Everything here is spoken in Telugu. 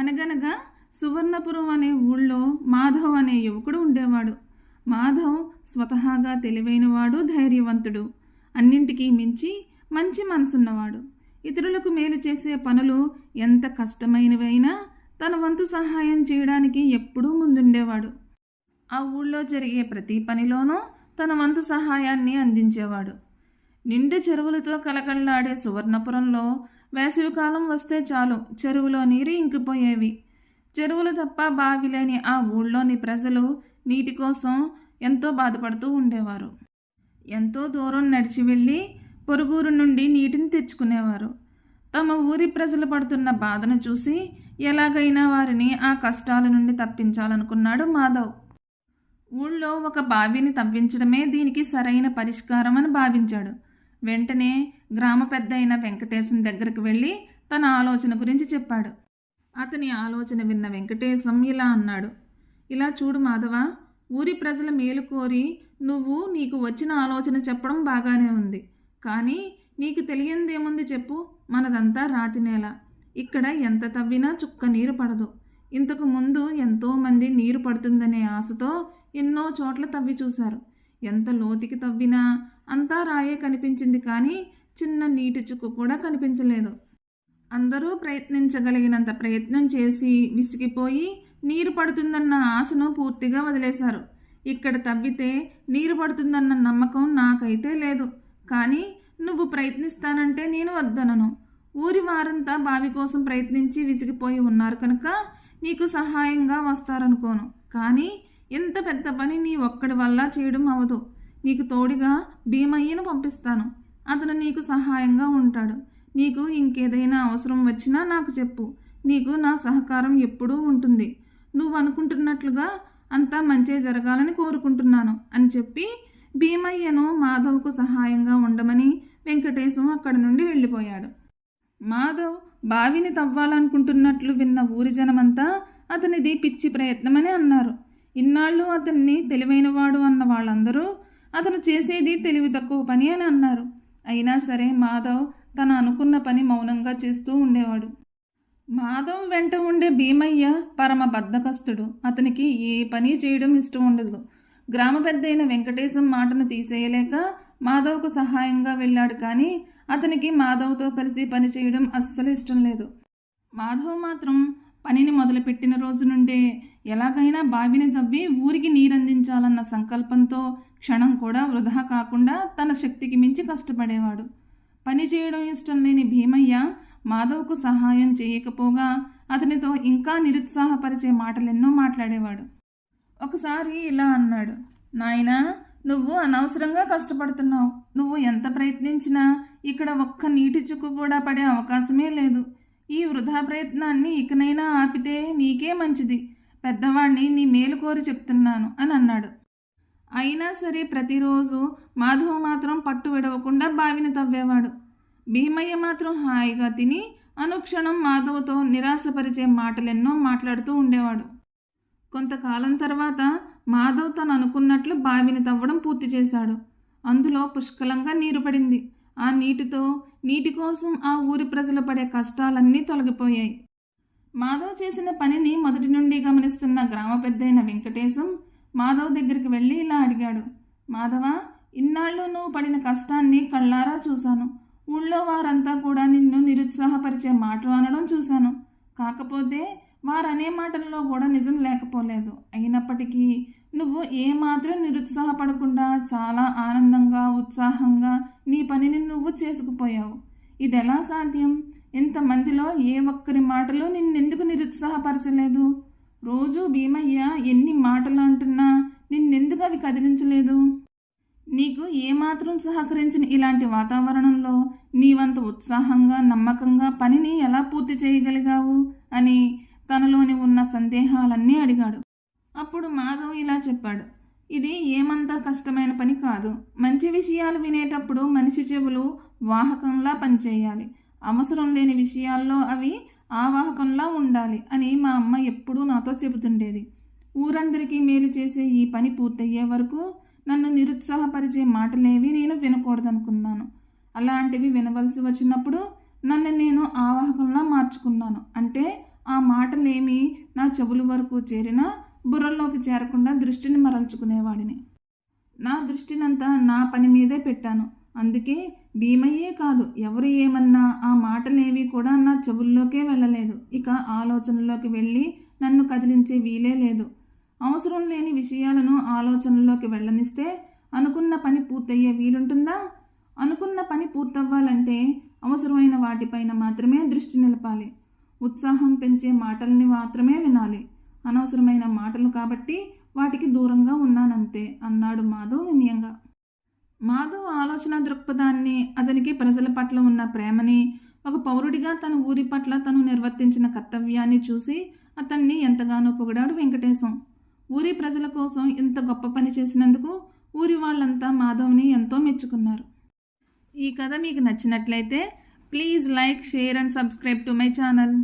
అనగనగా సువర్ణపురం అనే ఊళ్ళో మాధవ్ అనే యువకుడు ఉండేవాడు. మాధవ్ స్వతహాగా తెలివైనవాడు, ధైర్యవంతుడు, అన్నింటికీ మించి మంచి మనసున్నవాడు. ఇతరులకు మేలు చేసే పనులు ఎంత కష్టమైనవైనా తన వంతు సహాయం చేయడానికి ఎప్పుడూ ముందుండేవాడు. ఆ ఊళ్ళో జరిగే ప్రతి పనిలోనూ తన వంతు సహాయాన్ని అందించేవాడు. నిండు చెరువులతో కలకల్లాడే సువర్ణపురంలో వేసవికాలం వస్తే చాలు చెరువులో నీరు ఇంకిపోయేవి. చెరువులు తప్ప బావి లేని ఆ ఊళ్ళోని ప్రజలు నీటి కోసం ఎంతో బాధపడుతూ ఉండేవారు. ఎంతో దూరం నడిచి వెళ్ళి పొరుగురు నుండి నీటిని తెచ్చుకునేవారు. తమ ఊరి ప్రజలు పడుతున్న బాధను చూసి ఎలాగైనా వారిని ఆ కష్టాల నుండి తప్పించాలనుకున్నాడు మాధవ్. ఊళ్ళో ఒక బావిని తవ్వించడమే దీనికి సరైన పరిష్కారం అని భావించాడు. వెంటనే గ్రామ పెద్ద అయిన వెంకటేశం దగ్గరికి వెళ్ళి తన ఆలోచన గురించి చెప్పాడు. అతని ఆలోచన విన్న వెంకటేశం ఇలా అన్నాడు. ఇలా చూడు మాధవ, ఊరి ప్రజల మేలు కోరి నువ్వు నీకు వచ్చిన ఆలోచన చెప్పడం బాగానే ఉంది. కానీ నీకు తెలియందేముంది చెప్పు. మనదంతా రాతి నేల. ఇక్కడ ఎంత తవ్వినా చుక్క నీరు పడదు. ఇంతకు ముందు ఎంతోమంది నీరు పడుతుందనే ఆశతో ఎన్నో చోట్ల తవ్వి చూశారు. ఎంత లోతుకి తవ్వినా అంతా రాయే కనిపించింది, కానీ చిన్న నీటి చుక్కు కూడా కనిపించలేదు. అందరూ ప్రయత్నించగలిగినంత ప్రయత్నం చేసి విసిగిపోయి నీరు పడుతుందన్న ఆశను పూర్తిగా వదిలేశారు. ఇక్కడ తవ్వితే నీరు పడుతుందన్న నమ్మకం నాకైతే లేదు. కానీ నువ్వు ప్రయత్నిస్తానంటే నేను వద్దనను. ఊరి వారంతా బావి కోసం ప్రయత్నించి విసిగిపోయి ఉన్నారు కనుక నీకు సహాయంగా వస్తారనుకోను. కానీ ఇంత పెద్ద పని నీ ఒక్కడి వల్ల చేయడం అవదు. నీకు తోడుగా భీమయ్యను పంపిస్తాను. అతను నీకు సహాయంగా ఉంటాడు. నీకు ఇంకేదైనా అవసరం వచ్చినా నాకు చెప్పు. నీకు నా సహకారం ఎప్పుడూ ఉంటుంది. నువ్వు అనుకుంటున్నట్లుగా అంతా మంచే జరగాలని కోరుకుంటున్నాను అని చెప్పి భీమయ్యను మాధవ్కు సహాయంగా ఉండమని వెంకటేశం అక్కడి నుండి వెళ్ళిపోయాడు. మాధవ్ బావిని తవ్వాలనుకుంటున్నట్లు విన్న ఊరి జనమంతా అతనిది పిచ్చి ప్రయత్నమని అన్నారు. ఇన్నాళ్ళు అతన్ని తెలివైనవాడు అన్న వాళ్ళందరూ అతను చేసేది తెలివి తక్కువ పని అని అన్నారు. అయినా సరే మాధవ్ తన అనుకున్న పని మౌనంగా చేస్తూ ఉండేవాడు. మాధవ్ వెంట ఉండే భీమయ్య పరమ బద్ధకస్తుడు. అతనికి ఏ పని చేయడం ఇష్టం ఉండదు. గ్రామ పెద్ద అయిన వెంకటేశం మాటను తీసేయలేక మాధవ్కు సహాయంగా వెళ్ళాడు. కానీ అతనికి మాధవ్తో కలిసి పని చేయడం అస్సలు ఇష్టం లేదు. మాధవ్ మాత్రం పనిని మొదలుపెట్టిన రోజు నుండే ఎలాగైనా బావిని తవ్వి ఊరికి నీరందించాలన్న సంకల్పంతో క్షణం కూడా వృధా కాకుండా తన శక్తికి మించి కష్టపడేవాడు. పని చేయడం ఇష్టం లేని భీమయ్య మాధవ్కు సహాయం చేయకపోగా అతనితో ఇంకా నిరుత్సాహపరిచే మాటలెన్నో మాట్లాడేవాడు. ఒకసారి ఇలా అన్నాడు. నాయనా, నువ్వు అనవసరంగా కష్టపడుతున్నావు. నువ్వు ఎంత ప్రయత్నించినా ఇక్కడ ఒక్క నీటి చుక్కు కూడా పడే అవకాశమే లేదు. ఈ వృధా ప్రయత్నాన్ని ఇకనైనా ఆపితే నీకే మంచిది. పెద్దవాణ్ణి నీ మేలు కోరి చెప్తున్నాను అని అన్నాడు. అయినా సరే ప్రతిరోజు మాధవ్ మాత్రం పట్టు విడవకుండా బావిని తవ్వేవాడు. భీమయ్య మాత్రం హాయిగా తిని అనుక్షణం మాధవ్తో నిరాశపరిచే మాటలెన్నో మాట్లాడుతూ ఉండేవాడు. కొంతకాలం తర్వాత మాధవ్ తను అనుకున్నట్లు బావిని తవ్వడం పూర్తి చేశాడు. అందులో పుష్కలంగా నీరు పడింది. ఆ నీటితో నీటి కోసం ఆ ఊరి ప్రజలు పడే కష్టాలన్నీ తొలగిపోయాయి. మాధవ్ చేసిన పనిని మొదటి నుండి గమనిస్తున్న గ్రామ పెద్దయిన వెంకటేశం మాధవ్ దగ్గరికి వెళ్ళి ఇలా అడిగాడు. మాధవ, ఇన్నాళ్ళు నువ్వు పడిన కష్టాన్ని కళ్ళారా చూశాను. ఊళ్ళో వారంతా కూడా నిన్ను నిరుత్సాహపరిచే మాటలు అనడం చూశాను. కాకపోతే వారనే మాటల్లో కూడా నిజం లేకపోలేదు. అయినప్పటికీ నువ్వు ఏమాత్రం నిరుత్సాహపడకుండా చాలా ఆనందంగా ఉత్సాహంగా నీ పనిని నువ్వు చేసుకుపోయావు. ఇది ఎలా సాధ్యం? ఇంతమందిలో ఏ ఒక్కరి మాటలు నిన్నెందుకు నిరుత్సాహపరచలేదు? రోజు భీమయ్య ఎన్ని మాటలు అంటున్నా నిన్నెందుకు అవి కదిలించలేదు? నీకు ఏమాత్రం సహకరించిన ఇలాంటి వాతావరణంలో నీవంత ఉత్సాహంగా నమ్మకంగా పనిని ఎలా పూర్తి చేయగలిగావు అని తనలోని ఉన్న సందేహాలన్నీ అడిగాడు. అప్పుడు మాధవ్ ఇలా చెప్పాడు. ఇది ఏమంతా కష్టమైన పని కాదు. మంచి విషయాలు వినేటప్పుడు మనిషి చెవులు వాహకంలా పనిచేయాలి. అవసరం లేని విషయాల్లో అవి ఆవాహకంలా ఉండాలి అని మా అమ్మ ఎప్పుడూ నాతో చెబుతుండేది. ఊరందరికీ మేలు చేసే ఈ పని పూర్తయ్యే వరకు నన్ను నిరుత్సాహపరిచే మాటలేవి నేను వినకూడదనుకున్నాను. అలాంటివి వినవలసి వచ్చినప్పుడు నన్ను నేను ఆవాహకంలా మార్చుకున్నాను. అంటే ఆ మాటలేమి నా చెవుల వరకు చేరినా బుర్రలోకి చేరకుండా దృష్టిని మరల్చుకునేవాడిని. నా దృష్టినంతా నా పని మీదే పెట్టాను. అందుకే భీమయ్యే కాదు, ఎవరు ఏమన్నా ఆ మాటలేవి కూడా నా చెవుల్లోకే వెళ్ళలేదు. ఇక ఆలోచనలోకి వెళ్ళి నన్ను కదిలించే వీలే లేదు. అవసరం లేని విషయాలను ఆలోచనలోకి వెళ్ళనిస్తే అనుకున్న పని పూర్తయ్యే వీలుంటుందా? అనుకున్న పని పూర్తవ్వాలంటే అవసరమైన వాటిపైన మాత్రమే దృష్టి నిలపాలి. ఉత్సాహం పెంచే మాటల్ని మాత్రమే వినాలి. అనవసరమైన మాటలు కాబట్టి వాటికి దూరంగా ఉన్నానంతే అన్నాడు మాధవ్ వినయంగా. మాధవ్ ఆలోచన దృక్పథాన్ని, అతనికి ప్రజల పట్ల ఉన్న ప్రేమని, ఒక పౌరుడిగా తన ఊరి పట్ల తను నిర్వర్తించిన కర్తవ్యాన్ని చూసి అతన్ని ఎంతగానో పొగిడాడు వెంకటేశం. ఊరి ప్రజల కోసం ఇంత గొప్ప పని చేసినందుకు ఊరి వాళ్ళంతా మాధవ్ని ఎంతో మెచ్చుకున్నారు. ఈ కథ మీకు నచ్చినట్లయితే please like, share and subscribe to my channel.